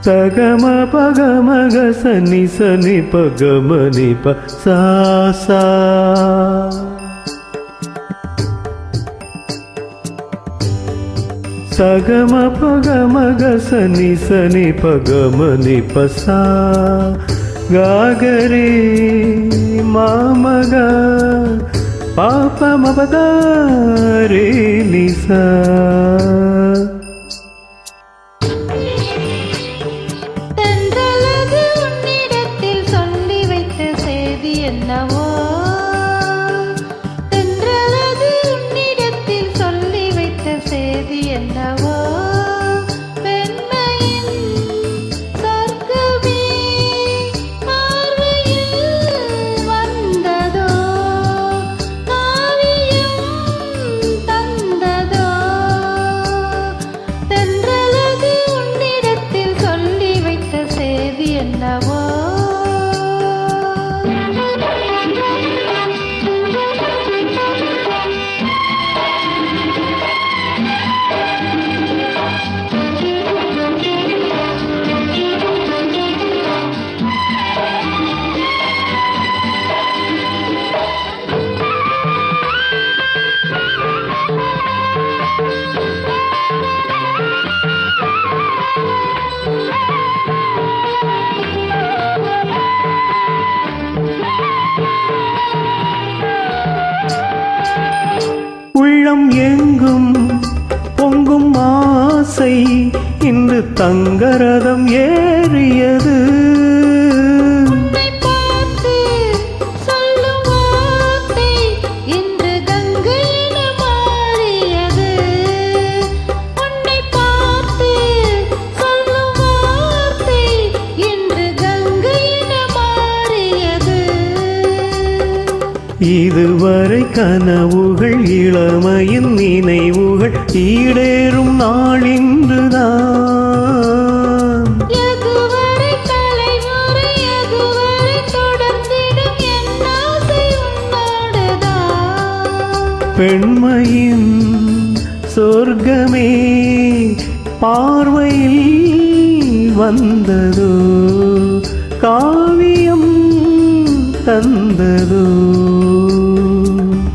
సగమ పగమగ సని సని పగమని ప సా సా సగమ పగమగ సని సని పగమని ప సా గాగరే మామగ పాప మపదారే నిసా என்னவோ தென்றலது உன்னிடத்தில் சொல்லி வைத்த செய்தி என்னவோ பெண்மையின் சொர்க்கமே பார்வையில் வந்ததோ காவியம் தந்ததோ தென்றலது உன்னிடத்தில் சொல்லி வைத்த செய்தி என்னவோ உள்ளம் எங்கும் பொங்கும் ஆசை இன்று தங்கரதம் ஏறியது. உன்னை பார்த்து சொல்லும் வார்த்தை இன்று கங்கை என மாறியது. உன்னை பார்த்து சொல்லும் வார்த்தை இன்று கங்கை என மாறியது. இதுவரை கனவுகள் இளமையின் நினைவுகள் ஈடேறும் நாள் இன்றுதான். எதுவரை தலைமுறை எதுவரை தொடர்ந்திடும் என் ஆசை உன்னோடுதான். பெண்மையின் சொர்க்கமே பார்வையில் வந்ததோ காவியம் தந்ததோ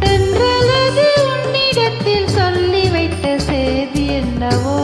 தென்றலது உன்னிடத்தில் சொல்லி வைத்த செய்தி என்னவோ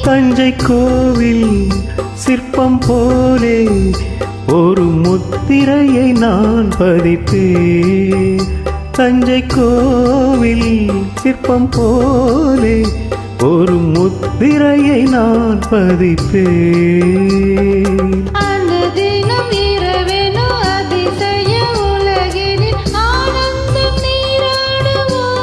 தஞ்சை கோவில் சிற்பம் போலே ஒரு முத்திரையை நான் பதிப்பேன். தஞ்சை கோவில் சிற்பம் போலே ஒரு முத்திரையை நான் பதிப்பேன். அனுதினம் இரவெனோ அதிசய உலகினில் ஆனந்தம் நீராடுவோம்.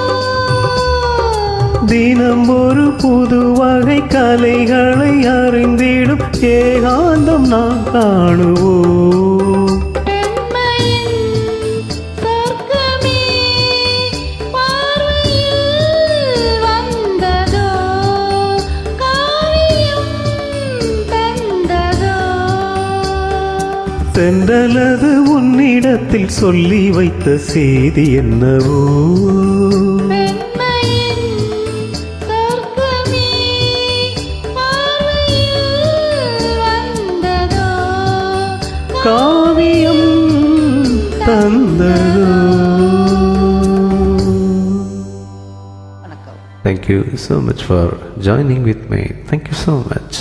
தினம் ஒரு புது வகை கலைகளை அறிந்திடும் ஏகாந்தம் நான் காணுவோம். பெண்மையின் சொர்க்கமே பார்வையில் வந்ததோ காவியம் தந்ததோ தென்றலது உன்னிடத்தில் சொல்லி வைத்த செய்தி என்னவோ காவியம் தந்ததோ. Thank you so much for joining with me. Thank you so much.